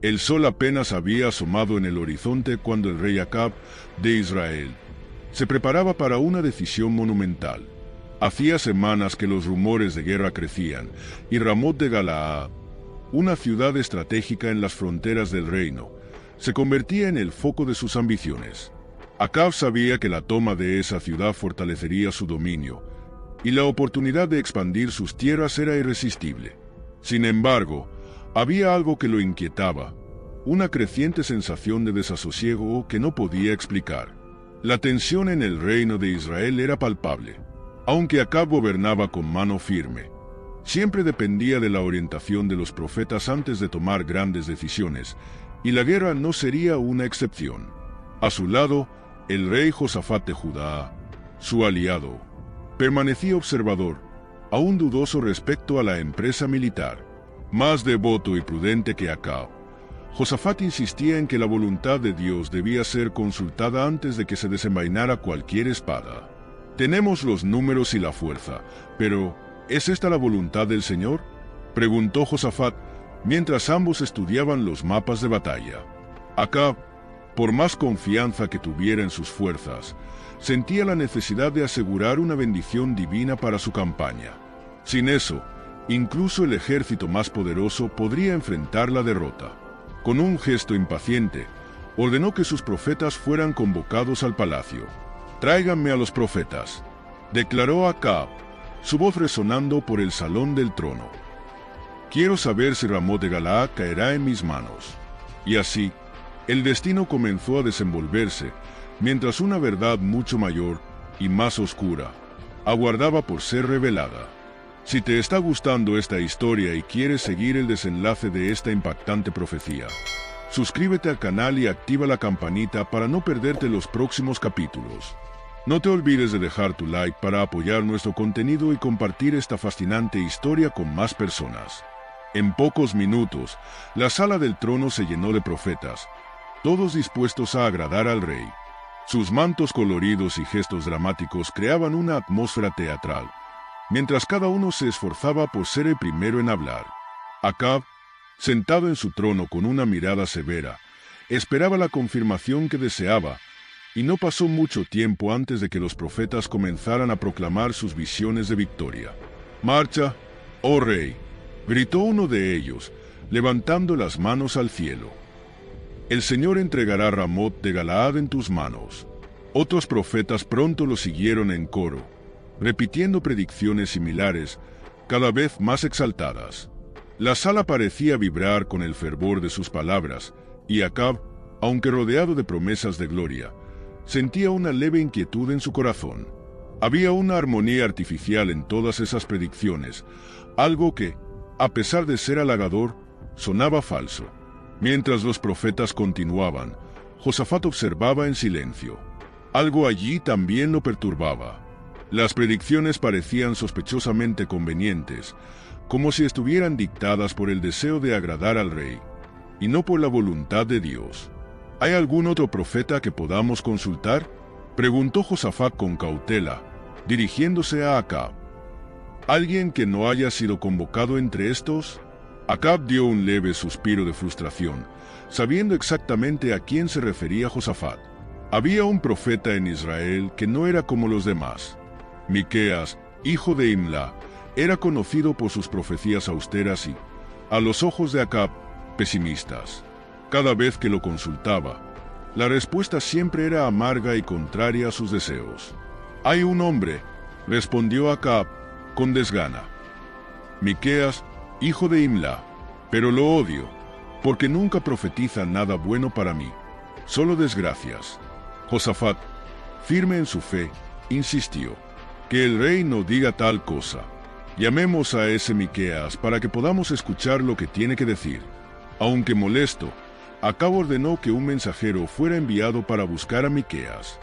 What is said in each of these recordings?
El sol apenas había asomado en el horizonte cuando el rey Acab de Israel se preparaba para una decisión monumental. Hacía semanas que los rumores de guerra crecían, y Ramot de Galaad, una ciudad estratégica en las fronteras del reino, se convertía en el foco de sus ambiciones. Acab sabía que la toma de esa ciudad fortalecería su dominio, y la oportunidad de expandir sus tierras era irresistible. Sin embargo, había algo que lo inquietaba, una creciente sensación de desasosiego que no podía explicar. La tensión en el reino de Israel era palpable. Aunque Acab gobernaba con mano firme, siempre dependía de la orientación de los profetas antes de tomar grandes decisiones, y la guerra no sería una excepción. A su lado, el rey Josafat de Judá, su aliado, permanecía observador, aún dudoso respecto a la empresa militar. Más devoto y prudente que Acab, Josafat insistía en que la voluntad de Dios debía ser consultada antes de que se desenvainara cualquier espada. Tenemos los números y la fuerza, pero ¿es esta la voluntad del Señor?, preguntó Josafat mientras ambos estudiaban los mapas de batalla. Acab, por más confianza que tuviera en sus fuerzas, sentía la necesidad de asegurar una bendición divina para su campaña. Sin eso, incluso el ejército más poderoso podría enfrentar la derrota. Con un gesto impaciente, ordenó que sus profetas fueran convocados al palacio. «Tráiganme a los profetas», declaró Acab, su voz resonando por el salón del trono. «Quiero saber si Ramot de Galaad caerá en mis manos». Y así, el destino comenzó a desenvolverse, mientras una verdad mucho mayor y más oscura aguardaba por ser revelada. Si te está gustando esta historia y quieres seguir el desenlace de esta impactante profecía, suscríbete al canal y activa la campanita para no perderte los próximos capítulos. No te olvides de dejar tu like para apoyar nuestro contenido y compartir esta fascinante historia con más personas. En pocos minutos, la sala del trono se llenó de profetas, todos dispuestos a agradar al rey. Sus mantos coloridos y gestos dramáticos creaban una atmósfera teatral, mientras cada uno se esforzaba por ser el primero en hablar. Acab, sentado en su trono con una mirada severa, esperaba la confirmación que deseaba, y no pasó mucho tiempo antes de que los profetas comenzaran a proclamar sus visiones de victoria. «Marcha, oh rey», gritó uno de ellos, levantando las manos al cielo. «El Señor entregará Ramot de Galaad en tus manos». Otros profetas pronto lo siguieron en coro, repitiendo predicciones similares, cada vez más exaltadas. La sala parecía vibrar con el fervor de sus palabras, y Acab, aunque rodeado de promesas de gloria, sentía una leve inquietud en su corazón. Había una armonía artificial en todas esas predicciones, algo que, a pesar de ser halagador, sonaba falso. Mientras los profetas continuaban, Josafat observaba en silencio. Algo allí también lo perturbaba. Las predicciones parecían sospechosamente convenientes, como si estuvieran dictadas por el deseo de agradar al rey, y no por la voluntad de Dios. ¿Hay algún otro profeta que podamos consultar?, preguntó Josafat con cautela, dirigiéndose a Acab. ¿Alguien que no haya sido convocado entre estos? Acab dio un leve suspiro de frustración, sabiendo exactamente a quién se refería Josafat. Había un profeta en Israel que no era como los demás. Miqueas, hijo de Imla, era conocido por sus profecías austeras y, a los ojos de Acab, pesimistas. Cada vez que lo consultaba, la respuesta siempre era amarga y contraria a sus deseos. «Hay un hombre», respondió Acab con desgana. «Miqueas, hijo de Imla, pero lo odio, porque nunca profetiza nada bueno para mí, solo desgracias». Josafat, firme en su fe, insistió. «Que el rey no diga tal cosa. Llamemos a ese Miqueas para que podamos escuchar lo que tiene que decir». Aunque molesto, Acab ordenó que un mensajero fuera enviado para buscar a Miqueas.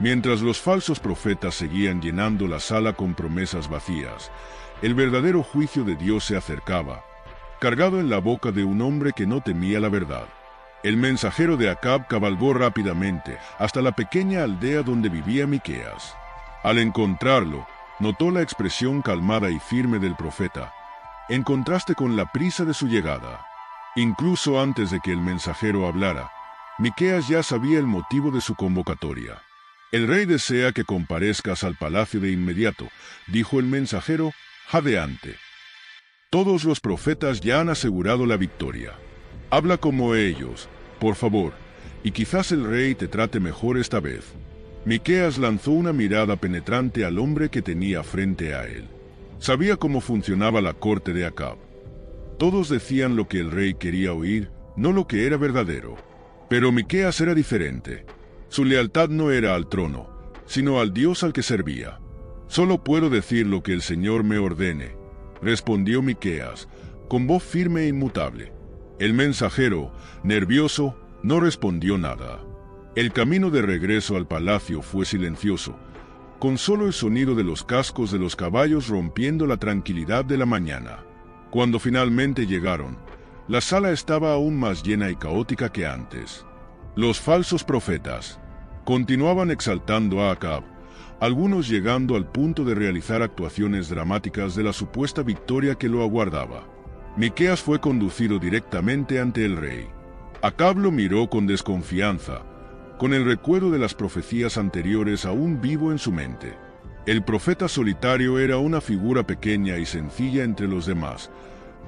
Mientras los falsos profetas seguían llenando la sala con promesas vacías, el verdadero juicio de Dios se acercaba, cargado en la boca de un hombre que no temía la verdad. El mensajero de Acab cabalgó rápidamente hasta la pequeña aldea donde vivía Miqueas. Al encontrarlo, notó la expresión calmada y firme del profeta, en contraste con la prisa de su llegada. Incluso antes de que el mensajero hablara, Miqueas ya sabía el motivo de su convocatoria. «El rey desea que comparezcas al palacio de inmediato», dijo el mensajero, jadeante. «Todos los profetas ya han asegurado la victoria. Habla como ellos, por favor, y quizás el rey te trate mejor esta vez». Miqueas lanzó una mirada penetrante al hombre que tenía frente a él. Sabía cómo funcionaba la corte de Acab. Todos decían lo que el rey quería oír, no lo que era verdadero. Pero Miqueas era diferente. Su lealtad no era al trono, sino al Dios al que servía. «Solo puedo decir lo que el Señor me ordene», respondió Miqueas, con voz firme e inmutable. El mensajero, nervioso, no respondió nada. El camino de regreso al palacio fue silencioso, con solo el sonido de los cascos de los caballos rompiendo la tranquilidad de la mañana. Cuando finalmente llegaron, la sala estaba aún más llena y caótica que antes. Los falsos profetas continuaban exaltando a Acab, algunos llegando al punto de realizar actuaciones dramáticas de la supuesta victoria que lo aguardaba. Miqueas fue conducido directamente ante el rey. Acab lo miró con desconfianza, con el recuerdo de las profecías anteriores aún vivo en su mente. El profeta solitario era una figura pequeña y sencilla entre los demás,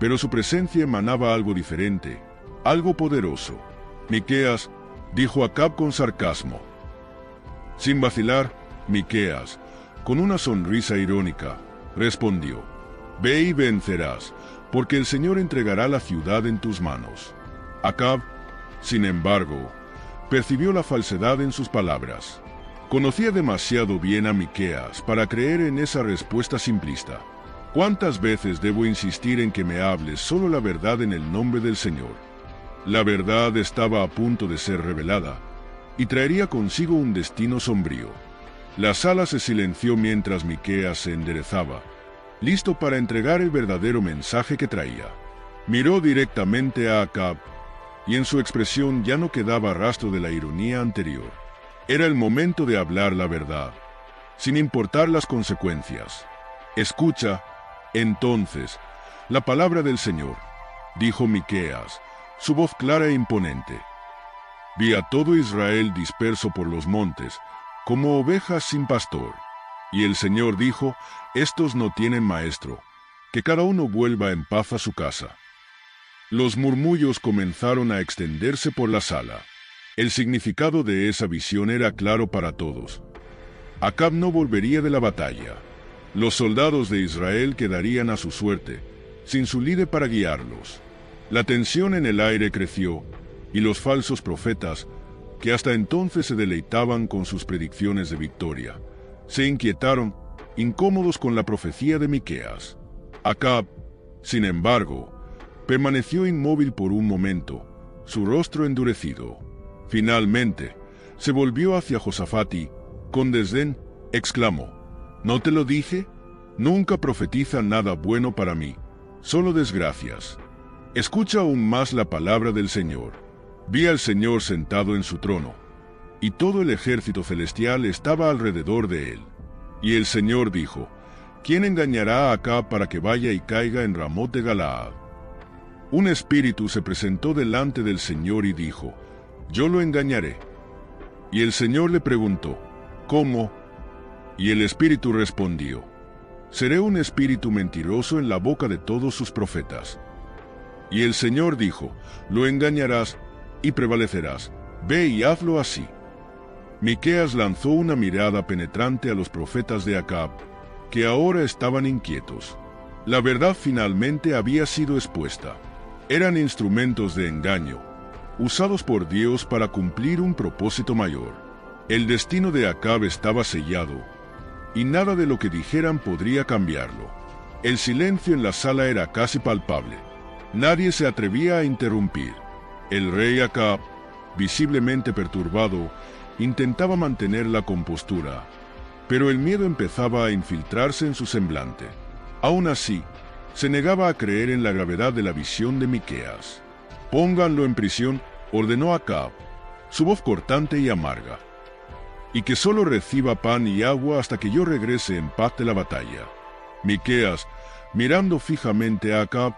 pero su presencia emanaba algo diferente, algo poderoso. «Miqueas», dijo Acab con sarcasmo. Sin vacilar, Miqueas, con una sonrisa irónica, respondió: «Ve y vencerás, porque el Señor entregará la ciudad en tus manos». Acab, sin embargo, percibió la falsedad en sus palabras. Conocía demasiado bien a Miqueas para creer en esa respuesta simplista. «¿Cuántas veces debo insistir en que me hables solo la verdad en el nombre del Señor?» La verdad estaba a punto de ser revelada, y traería consigo un destino sombrío. La sala se silenció mientras Miqueas se enderezaba, listo para entregar el verdadero mensaje que traía. Miró directamente a Acab, y en su expresión ya no quedaba rastro de la ironía anterior. Era el momento de hablar la verdad, sin importar las consecuencias. «Escucha, entonces, la palabra del Señor», dijo Miqueas, su voz clara e imponente. «Vi a todo Israel disperso por los montes, como ovejas sin pastor. Y el Señor dijo: estos no tienen maestro, que cada uno vuelva en paz a su casa». Los murmullos comenzaron a extenderse por la sala. El significado de esa visión era claro para todos. Acab no volvería de la batalla. Los soldados de Israel quedarían a su suerte, sin su líder para guiarlos. La tensión en el aire creció, y los falsos profetas, que hasta entonces se deleitaban con sus predicciones de victoria, se inquietaron, incómodos con la profecía de Miqueas. Acab, sin embargo, permaneció inmóvil por un momento, su rostro endurecido. Finalmente, se volvió hacia Josafat y, con desdén, exclamó: «¿No te lo dije? Nunca profetiza nada bueno para mí, solo desgracias. Escucha aún más la palabra del Señor». Vi al Señor sentado en su trono, y todo el ejército celestial estaba alrededor de él. Y el Señor dijo: «¿Quién engañará a Acab para que vaya y caiga en Ramot de Galaad?». Un espíritu se presentó delante del Señor y dijo: «Yo lo engañaré». Y el Señor le preguntó: «¿Cómo?». Y el espíritu respondió: «Seré un espíritu mentiroso en la boca de todos sus profetas». Y el Señor dijo: «Lo engañarás y prevalecerás. Ve y hazlo así». Miqueas lanzó una mirada penetrante a los profetas de Acab, que ahora estaban inquietos. La verdad finalmente había sido expuesta. Eran instrumentos de engaño, usados por Dios para cumplir un propósito mayor. El destino de Acab estaba sellado, y nada de lo que dijeran podría cambiarlo. El silencio en la sala era casi palpable. Nadie se atrevía a interrumpir. El rey Acab, visiblemente perturbado, intentaba mantener la compostura, pero el miedo empezaba a infiltrarse en su semblante. Aún así, se negaba a creer en la gravedad de la visión de Miqueas. «Pónganlo en prisión», ordenó Acab, su voz cortante y amarga, «y que solo reciba pan y agua hasta que yo regrese en paz de la batalla». Miqueas, mirando fijamente a Acab,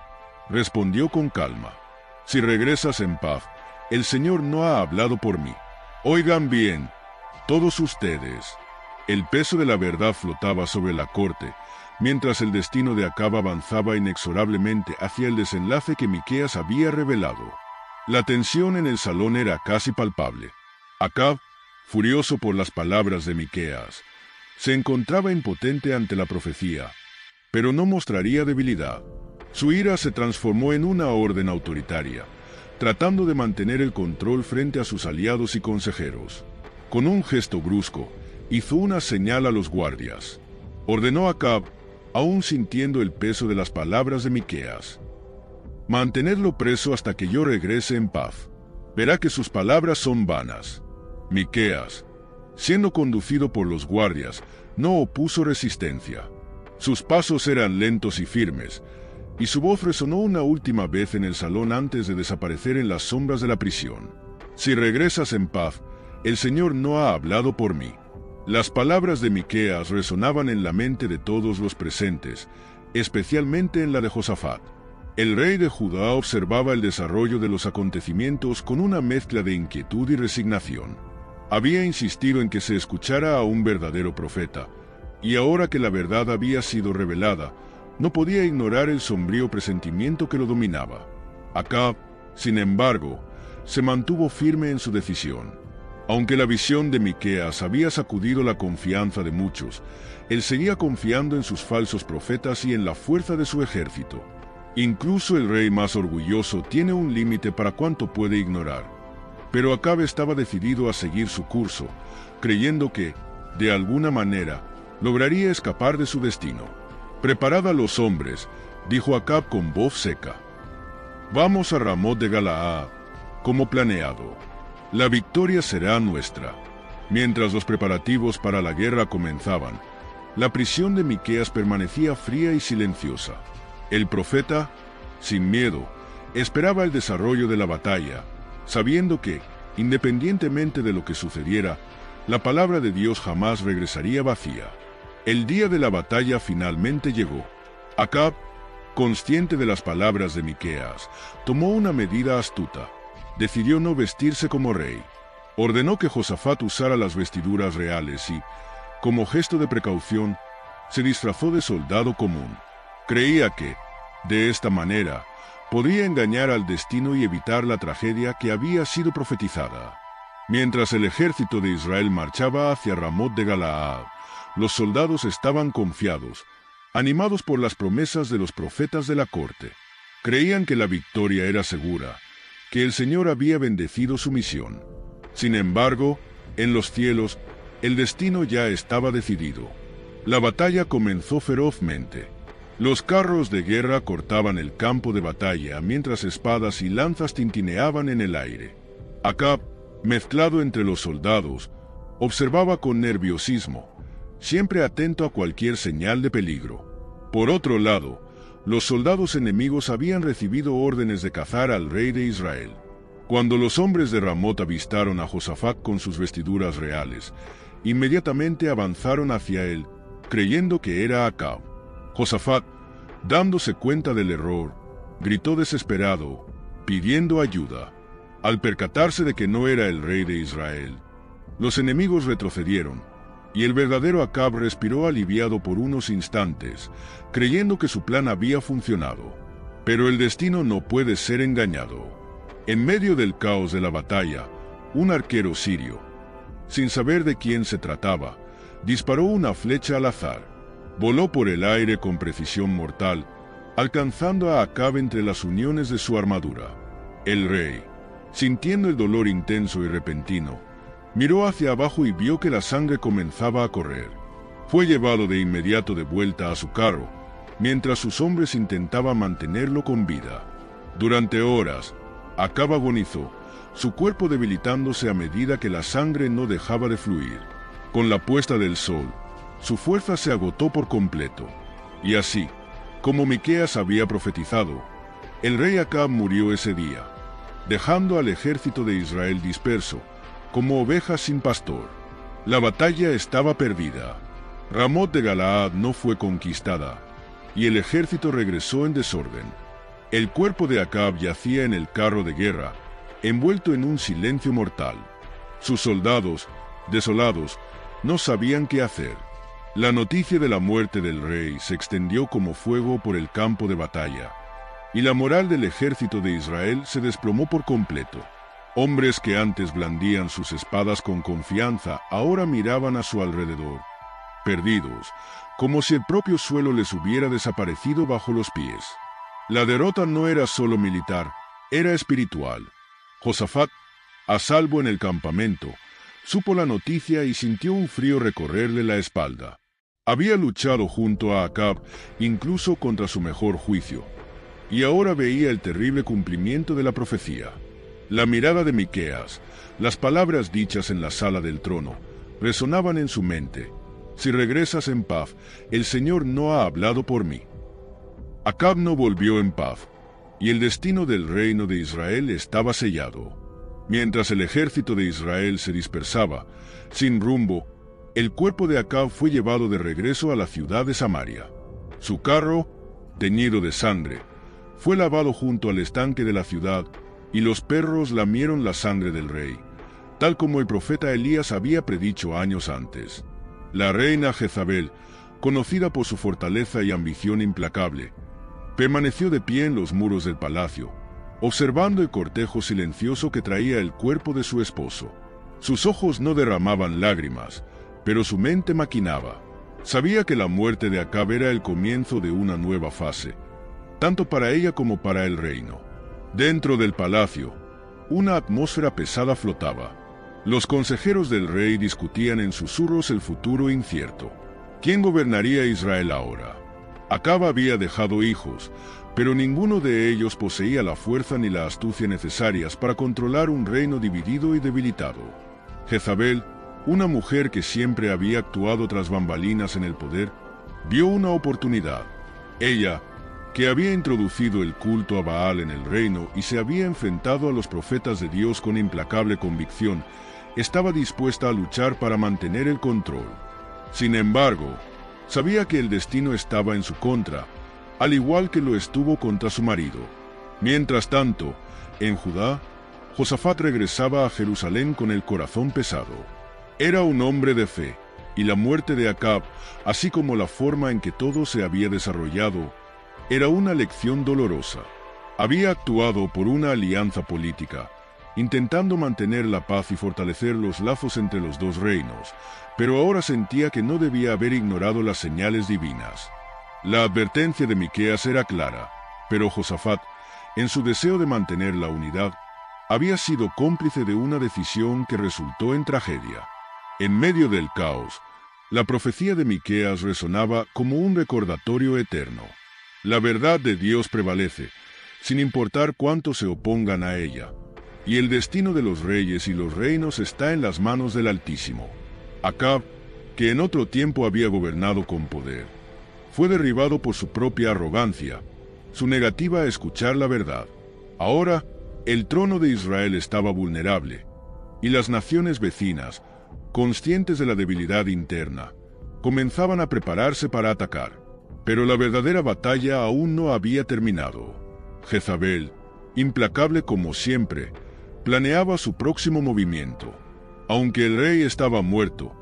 respondió con calma: Si regresas en paz, el Señor no ha hablado por mí. Oigan bien, todos ustedes. El peso de la verdad flotaba sobre la corte, mientras el destino de Acab avanzaba inexorablemente hacia el desenlace que Miqueas había revelado. La tensión en el salón era casi palpable. Acab, furioso por las palabras de Miqueas, se encontraba impotente ante la profecía, pero no mostraría debilidad. Su ira se transformó en una orden autoritaria, tratando de mantener el control frente a sus aliados y consejeros. Con un gesto brusco, hizo una señal a los guardias. Ordenó a Acab, aún sintiendo el peso de las palabras de Miqueas: mantenedlo preso hasta que yo regrese en paz. Verá que sus palabras son vanas. Miqueas, siendo conducido por los guardias, no opuso resistencia. Sus pasos eran lentos y firmes, y su voz resonó una última vez en el salón antes de desaparecer en las sombras de la prisión. Si regresas en paz, el Señor no ha hablado por mí. Las palabras de Miqueas resonaban en la mente de todos los presentes, especialmente en la de Josafat. El rey de Judá observaba el desarrollo de los acontecimientos con una mezcla de inquietud y resignación. Había insistido en que se escuchara a un verdadero profeta, y ahora que la verdad había sido revelada, no podía ignorar el sombrío presentimiento que lo dominaba. Acab, sin embargo, se mantuvo firme en su decisión. Aunque la visión de Miqueas había sacudido la confianza de muchos, él seguía confiando en sus falsos profetas y en la fuerza de su ejército. Incluso el rey más orgulloso tiene un límite para cuánto puede ignorar. Pero Acab estaba decidido a seguir su curso, creyendo que, de alguna manera, lograría escapar de su destino. «Preparad a los hombres», dijo Acab con voz seca. «Vamos a Ramot de Galaad, como planeado. La victoria será nuestra». Mientras los preparativos para la guerra comenzaban, la prisión de Miqueas permanecía fría y silenciosa. El profeta, sin miedo, esperaba el desarrollo de la batalla, sabiendo que, independientemente de lo que sucediera, la palabra de Dios jamás regresaría vacía. El día de la batalla finalmente llegó. Acab, consciente de las palabras de Miqueas, tomó una medida astuta. Decidió no vestirse como rey. Ordenó que Josafat usara las vestiduras reales y, como gesto de precaución, se disfrazó de soldado común. Creía que, de esta manera, podría engañar al destino y evitar la tragedia que había sido profetizada. Mientras el ejército de Israel marchaba hacia Ramot de Galaad, los soldados estaban confiados, animados por las promesas de los profetas de la corte. Creían que la victoria era segura, que el Señor había bendecido su misión. Sin embargo, en los cielos, el destino ya estaba decidido. La batalla comenzó ferozmente. Los carros de guerra cortaban el campo de batalla mientras espadas y lanzas tintineaban en el aire. Acab, mezclado entre los soldados, observaba con nerviosismo, siempre atento a cualquier señal de peligro. Por otro lado, los soldados enemigos habían recibido órdenes de cazar al rey de Israel. Cuando los hombres de Ramot avistaron a Josafat con sus vestiduras reales, inmediatamente avanzaron hacia él, creyendo que era Acab. Josafat, dándose cuenta del error, gritó desesperado, pidiendo ayuda. Al percatarse de que no era el rey de Israel, los enemigos retrocedieron, y el verdadero Acab respiró aliviado por unos instantes, creyendo que su plan había funcionado. Pero el destino no puede ser engañado. En medio del caos de la batalla, un arquero sirio, sin saber de quién se trataba, disparó una flecha al azar. Voló por el aire con precisión mortal, alcanzando a Acab entre las uniones de su armadura. El rey, sintiendo el dolor intenso y repentino, miró hacia abajo y vio que la sangre comenzaba a correr. Fue llevado de inmediato de vuelta a su carro, mientras sus hombres intentaban mantenerlo con vida. Durante horas, Acab agonizó, su cuerpo debilitándose a medida que la sangre no dejaba de fluir. Con la puesta del sol, su fuerza se agotó por completo. Y así, como Miqueas había profetizado, el rey Acab murió ese día, dejando al ejército de Israel disperso, como ovejas sin pastor. La batalla estaba perdida. Ramot de Galaad no fue conquistada, y el ejército regresó en desorden. El cuerpo de Acab yacía en el carro de guerra, envuelto en un silencio mortal. Sus soldados, desolados, no sabían qué hacer. La noticia de la muerte del rey se extendió como fuego por el campo de batalla, y la moral del ejército de Israel se desplomó por completo. Hombres que antes blandían sus espadas con confianza, ahora miraban a su alrededor, perdidos, como si el propio suelo les hubiera desaparecido bajo los pies. La derrota no era solo militar, era espiritual. Josafat, a salvo en el campamento, supo la noticia y sintió un frío recorrerle la espalda. Había luchado junto a Acab, incluso contra su mejor juicio, y ahora veía el terrible cumplimiento de la profecía. La mirada de Miqueas, las palabras dichas en la sala del trono, resonaban en su mente. Si regresas en paz, el Señor no ha hablado por mí. Acab no volvió en paz, y el destino del reino de Israel estaba sellado. Mientras el ejército de Israel se dispersaba, sin rumbo, el cuerpo de Acab fue llevado de regreso a la ciudad de Samaria. Su carro, teñido de sangre, fue lavado junto al estanque de la ciudad, y los perros lamieron la sangre del rey, tal como el profeta Elías había predicho años antes. La reina Jezabel, conocida por su fortaleza y ambición implacable, permaneció de pie en los muros del palacio, observando el cortejo silencioso que traía el cuerpo de su esposo. Sus ojos no derramaban lágrimas, pero su mente maquinaba. Sabía que la muerte de Acab era el comienzo de una nueva fase, tanto para ella como para el reino. Dentro del palacio, una atmósfera pesada flotaba. Los consejeros del rey discutían en susurros el futuro incierto. ¿Quién gobernaría Israel ahora? Acab había dejado hijos, pero ninguno de ellos poseía la fuerza ni la astucia necesarias para controlar un reino dividido y debilitado. Jezabel, una mujer que siempre había actuado tras bambalinas en el poder, vio una oportunidad. Ella, que había introducido el culto a Baal en el reino y se había enfrentado a los profetas de Dios con implacable convicción, estaba dispuesta a luchar para mantener el control. Sin embargo, sabía que el destino estaba en su contra, al igual que lo estuvo contra su marido. Mientras tanto, en Judá, Josafat regresaba a Jerusalén con el corazón pesado. Era un hombre de fe, y la muerte de Acab, así como la forma en que todo se había desarrollado, era una lección dolorosa. Había actuado por una alianza política, intentando mantener la paz y fortalecer los lazos entre los dos reinos, pero ahora sentía que no debía haber ignorado las señales divinas. La advertencia de Miqueas era clara, pero Josafat, en su deseo de mantener la unidad, había sido cómplice de una decisión que resultó en tragedia. En medio del caos, la profecía de Miqueas resonaba como un recordatorio eterno. La verdad de Dios prevalece, sin importar cuánto se opongan a ella, y el destino de los reyes y los reinos está en las manos del Altísimo. Acab, que en otro tiempo había gobernado con poder, fue derribado por su propia arrogancia, su negativa a escuchar la verdad. Ahora, el trono de Israel estaba vulnerable, y las naciones vecinas, conscientes de la debilidad interna, comenzaban a prepararse para atacar. Pero la verdadera batalla aún no había terminado. Jezabel, implacable como siempre, planeaba su próximo movimiento. Aunque el rey estaba muerto,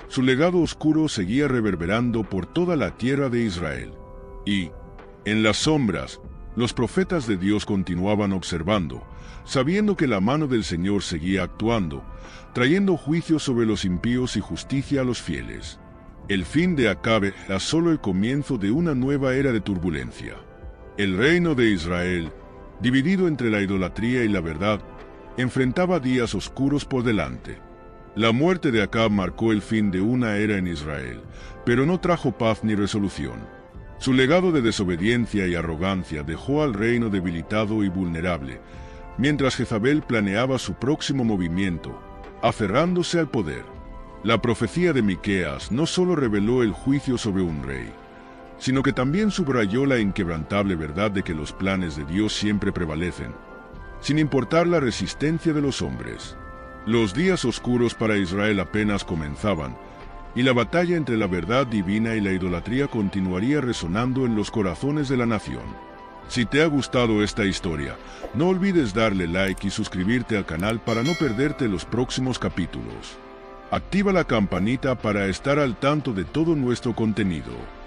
su legado oscuro seguía reverberando por toda la tierra de Israel. Y, en las sombras, los profetas de Dios continuaban observando, sabiendo que la mano del Señor seguía actuando, trayendo juicio sobre los impíos y justicia a los fieles. El fin de Acab era solo el comienzo de una nueva era de turbulencia. El reino de Israel, dividido entre la idolatría y la verdad, enfrentaba días oscuros por delante. La muerte de Acab marcó el fin de una era en Israel, pero no trajo paz ni resolución. Su legado de desobediencia y arrogancia dejó al reino debilitado y vulnerable, mientras Jezabel planeaba su próximo movimiento, aferrándose al poder. La profecía de Miqueas no solo reveló el juicio sobre un rey, sino que también subrayó la inquebrantable verdad de que los planes de Dios siempre prevalecen, sin importar la resistencia de los hombres. Los días oscuros para Israel apenas comenzaban, y la batalla entre la verdad divina y la idolatría continuaría resonando en los corazones de la nación. Si te ha gustado esta historia, no olvides darle like y suscribirte al canal para no perderte los próximos capítulos. Activa la campanita para estar al tanto de todo nuestro contenido.